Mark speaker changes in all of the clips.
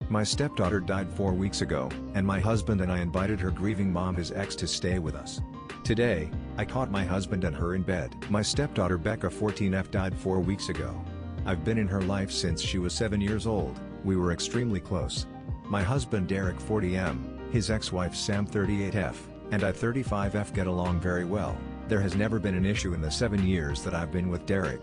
Speaker 1: My stepdaughter died 4 weeks ago, and my husband and I invited her grieving mom, his ex, to stay with us. Today, I caught my husband and her in bed. My stepdaughter Becca 14F died 4 weeks ago. I've been in her life since she was 7 years old. We were extremely close. My husband Derek 40M, his ex-wife Sam 38F, and I 35F get along very well. There has never been an issue in the 7 years that I've been with Derek.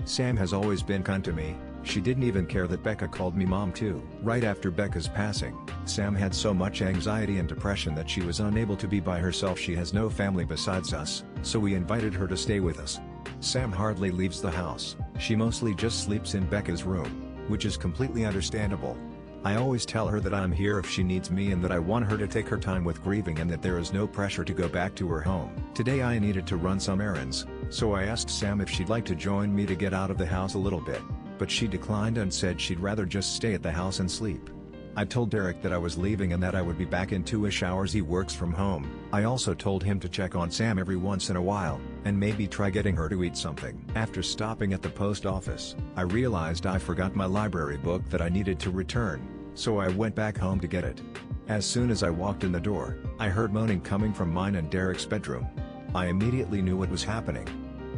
Speaker 1: Sam has always been kind to me. She didn't even care that Becca called me mom too. Right after Becca's passing, Sam had so much anxiety and depression that she was unable to be by herself. She has no family besides us, so we invited her to stay with us. Sam hardly leaves the house. She mostly just sleeps in Becca's room, which is completely understandable. I always tell her that I'm here if she needs me and that I want her to take her time with grieving and that there is no pressure to go back to her home. Today I needed to run some errands, so I asked Sam if she'd like to join me to get out of the house a little bit, but she declined and said she'd rather just stay at the house and sleep. I told Derek that I was leaving and that I would be back in 2-ish hours. He works from home. I also told him to check on Sam every once in a while, and maybe try getting her to eat something. After stopping at the post office, I realized I forgot my library book that I needed to return, so I went back home to get it. As soon as I walked in the door, I heard moaning coming from mine and Derek's bedroom. I immediately knew what was happening,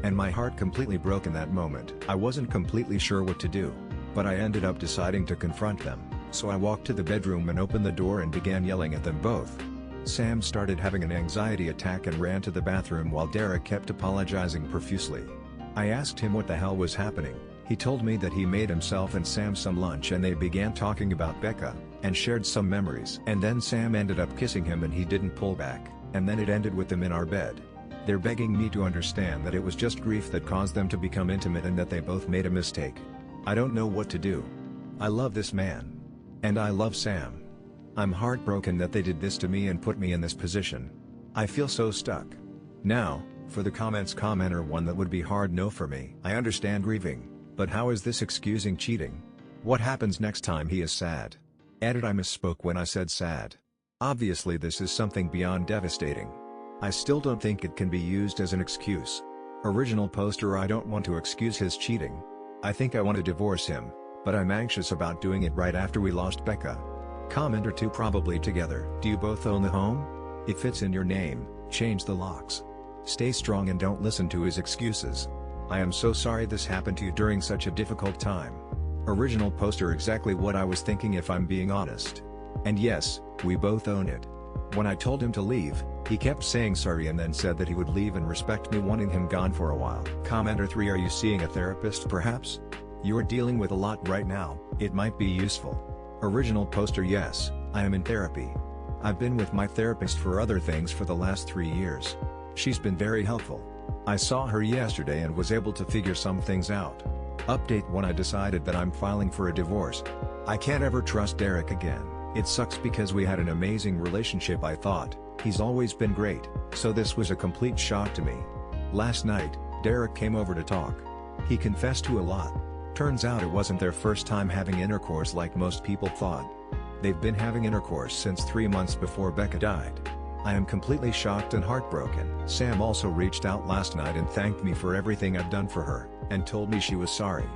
Speaker 1: and my heart completely broke in that moment. I wasn't completely sure what to do, but I ended up deciding to confront them. So I walked to the bedroom and opened the door and began yelling at them both. Sam started having an anxiety attack and ran to the bathroom while Derek kept apologizing profusely. I asked him what the hell was happening. He told me that he made himself and Sam some lunch and they began talking about Becca, and shared some memories. And then Sam ended up kissing him and he didn't pull back, and then it ended with them in our bed. They're begging me to understand that it was just grief that caused them to become intimate and that they both made a mistake. I don't know what to do. I love this man. And I love Sam. I'm heartbroken that they did this to me and put me in this position. I feel so stuck. Now, for the commenter 1, that would be hard no for me. I understand grieving, but how is this excusing cheating? What happens next time he is sad? Edit: I misspoke when I said sad. Obviously this is something beyond devastating. I still don't think it can be used as an excuse. Original poster: I don't want to excuse his cheating. I think I want to divorce him, but I'm anxious about doing it right after we lost Becca. Commenter 2: probably together. Do you both own the home? If it's in your name, change the locks. Stay strong and don't listen to his excuses. I am so sorry this happened to you during such a difficult time. Original poster: exactly what I was thinking if I'm being honest. And yes, we both own it. When I told him to leave, he kept saying sorry and then said that he would leave and respect me wanting him gone for a while. Commenter 3: are you seeing a therapist perhaps? You're dealing with a lot right now, it might be useful. Original poster: yes, I am in therapy. I've been with my therapist for other things for the last 3 years. She's been very helpful. I saw her yesterday and was able to figure some things out. Update: when I decided that I'm filing for a divorce. I can't ever trust Derek again. It sucks because we had an amazing relationship. I thought, he's always been great, so this was a complete shock to me. Last night, Derek came over to talk. He confessed to a lot. Turns out it wasn't their first time having intercourse like most people thought. They've been having intercourse since 3 months before Becca died. I am completely shocked and heartbroken. Sam also reached out last night and thanked me for everything I've done for her, and told me she was sorry.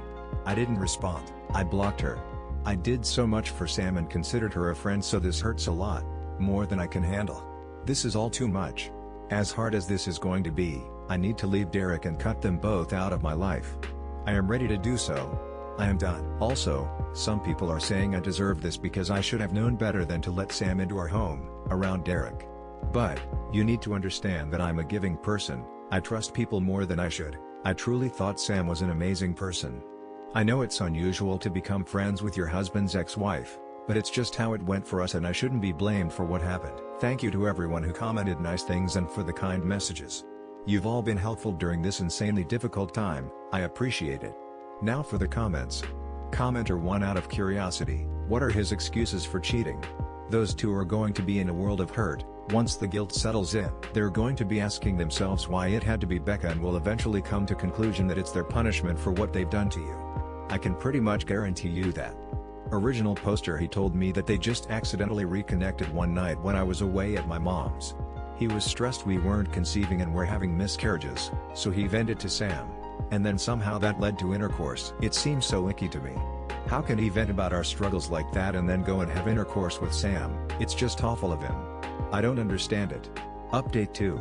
Speaker 1: I didn't respond. I blocked her. I did so much for Sam and considered her a friend, so this hurts a lot, more than I can handle. This is all too much. As hard as this is going to be, I need to leave Derek and cut them both out of my life. I am ready to do so. I am done. Also, some people are saying I deserve this because I should have known better than to let Sam into our home, around Derek. But, you need to understand that I'm a giving person. I trust people more than I should. I truly thought Sam was an amazing person. I know it's unusual to become friends with your husband's ex-wife, but it's just how it went for us and I shouldn't be blamed for what happened. Thank you to everyone who commented nice things and for the kind messages. You've all been helpful during this insanely difficult time. I appreciate it. Now for the comments. Commenter 1: out of curiosity, what are his excuses for cheating? Those two are going to be in a world of hurt. Once the guilt settles in, they're going to be asking themselves why it had to be Becca and will eventually come to conclusion that it's their punishment for what they've done to you. I can pretty much guarantee you that. Original poster: he told me that they just accidentally reconnected one night when I was away at my mom's. He was stressed we weren't conceiving and were having miscarriages, so he vented to Sam. And then somehow that led to intercourse. It seems so icky to me. How can he vent about our struggles like that and then go and have intercourse with Sam? It's just awful of him. I don't understand it. Update 2.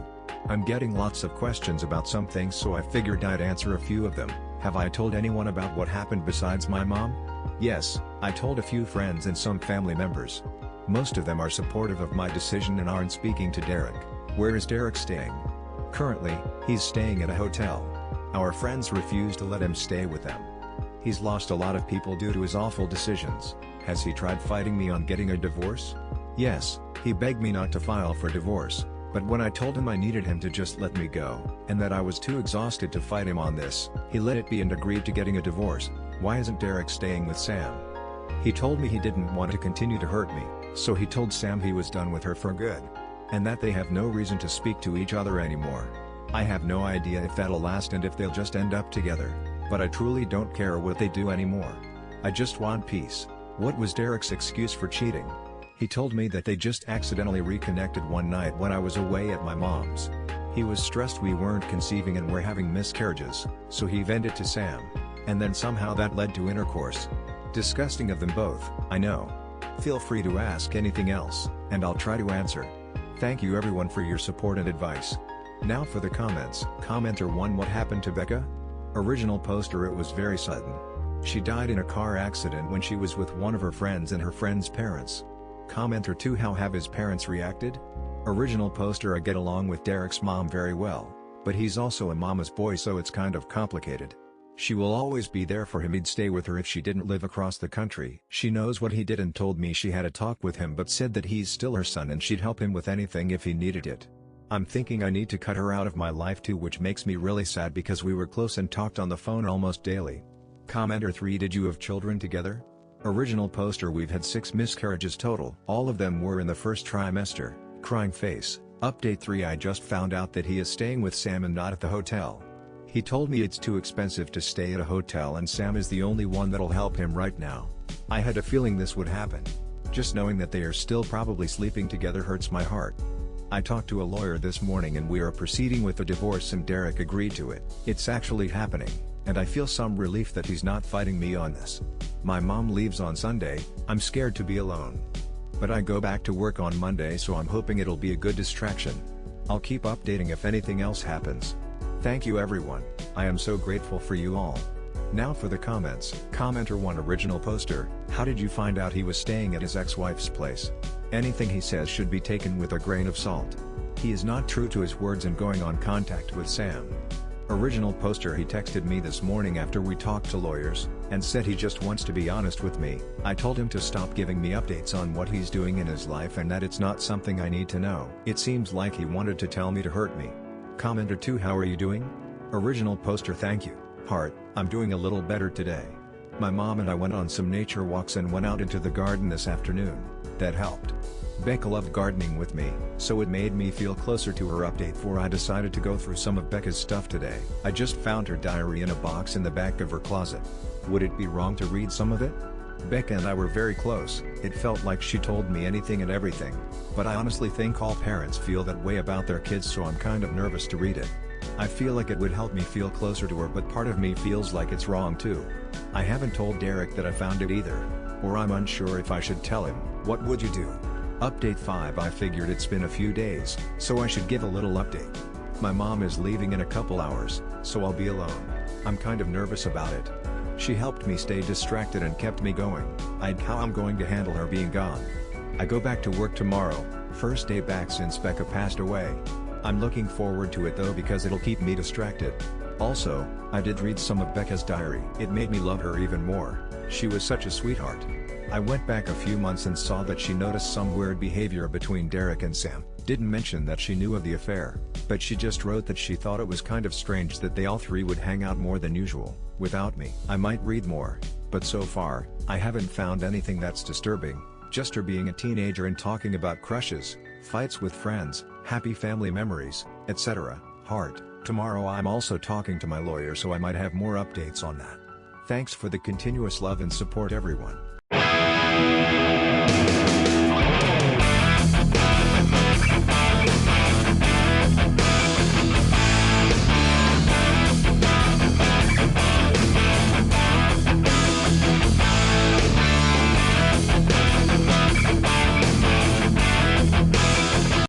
Speaker 1: I'm getting lots of questions about some things, so I figured I'd answer a few of them. Have I told anyone about what happened besides my mom? Yes, I told a few friends and some family members. Most of them are supportive of my decision and aren't speaking to Derek. Where is Derek staying? Currently, he's staying at a hotel. Our friends refuse to let him stay with them. He's lost a lot of people due to his awful decisions. Has he tried fighting me on getting a divorce? Yes, he begged me not to file for divorce, but when I told him I needed him to just let me go, and that I was too exhausted to fight him on this, he let it be and agreed to getting a divorce. Why isn't Derek staying with Sam? He told me he didn't want to continue to hurt me, so he told Sam he was done with her for good, and that they have no reason to speak to each other anymore. I have no idea if that'll last and if they'll just end up together, but I truly don't care what they do anymore. I just want peace. What was Derek's excuse for cheating? He told me that they just accidentally reconnected one night when I was away at my mom's. He was stressed we weren't conceiving and were having miscarriages, so he vented to Sam. And then somehow that led to intercourse. Disgusting of them both, I know. Feel free to ask anything else, and I'll try to answer. Thank you everyone for your support and advice. Now for the comments. Commenter 1. What happened to Becca? Original poster. It was very sudden. She died in a car accident when she was with one of her friends and her friend's parents. Commenter 2. How have his parents reacted? Original poster. I get along with Derek's mom very well, but he's also a mama's boy, so it's kind of complicated. She will always be there for him. He'd stay with her if she didn't live across the country. She knows what he did and told me she had a talk with him, but said that he's still her son and she'd help him with anything if he needed it. I'm thinking I need to cut her out of my life too, which makes me really sad because we were close and talked on the phone almost daily. Commenter 3. Did you have children together? Original poster. We've had 6 miscarriages total. All of them were in the first trimester. Crying face. Update 3. I just found out that he is staying with Sam and not at the hotel. He told me it's too expensive to stay at a hotel and Sam is the only one that'll help him right now. I had a feeling this would happen. Just knowing that they are still probably sleeping together hurts my heart. I talked to a lawyer this morning and we are proceeding with the divorce and Derek agreed to it. It's actually happening, and I feel some relief that he's not fighting me on this. My mom leaves on Sunday. I'm scared to be alone. But I go back to work on Monday, so I'm hoping it'll be a good distraction. I'll keep updating if anything else happens. Thank you everyone, I am so grateful for you all. Now for the comments. Commenter 1. Original poster. How did you find out he was staying at his ex-wife's place? Anything he says should be taken with a grain of salt. He is not true to his words and going on contact with Sam. Original poster. He texted me this morning after we talked to lawyers, and said he just wants to be honest with me. I told him to stop giving me updates on what he's doing in his life and that it's not something I need to know. It seems like he wanted to tell me to hurt me. Commenter 2. How are you doing? Original poster. Thank you, heart, I'm doing a little better today. My mom and I went on some nature walks and went out into the garden this afternoon. That helped. Becca loved gardening with me, so it made me feel closer to her. Update 4. I decided to go through some of Becca's stuff today. I just found her diary in a box in the back of her closet. Would it be wrong to read some of it? Becca and I were very close. It felt like she told me anything and everything. But I honestly think all parents feel that way about their kids, so I'm kind of nervous to read it. I feel like it would help me feel closer to her, but part of me feels like it's wrong too. I haven't told Derek that I found it either, or I'm unsure if I should tell him. What would you do? Update 5. I figured it's been a few days, so I should give a little update. My mom is leaving in a couple hours, so I'll be alone. I'm kind of nervous about it. She helped me stay distracted and kept me going. How I'm going to handle her being gone. I go back to work tomorrow, first day back since Becca passed away. I'm looking forward to it though because it'll keep me distracted. Also, I did read some of Becca's diary. It made me love her even more. She was such a sweetheart. I went back a few months and saw that she noticed some weird behavior between Derek and Sam. Didn't mention that she knew of the affair, but she just wrote that she thought it was kind of strange that they all three would hang out more than usual, without me. I might read more, but so far, I haven't found anything that's disturbing, just her being a teenager and talking about crushes, fights with friends, happy family memories, etc. Heart. Tomorrow I'm also talking to my lawyer, so I might have more updates on that. Thanks for the continuous love and support everyone.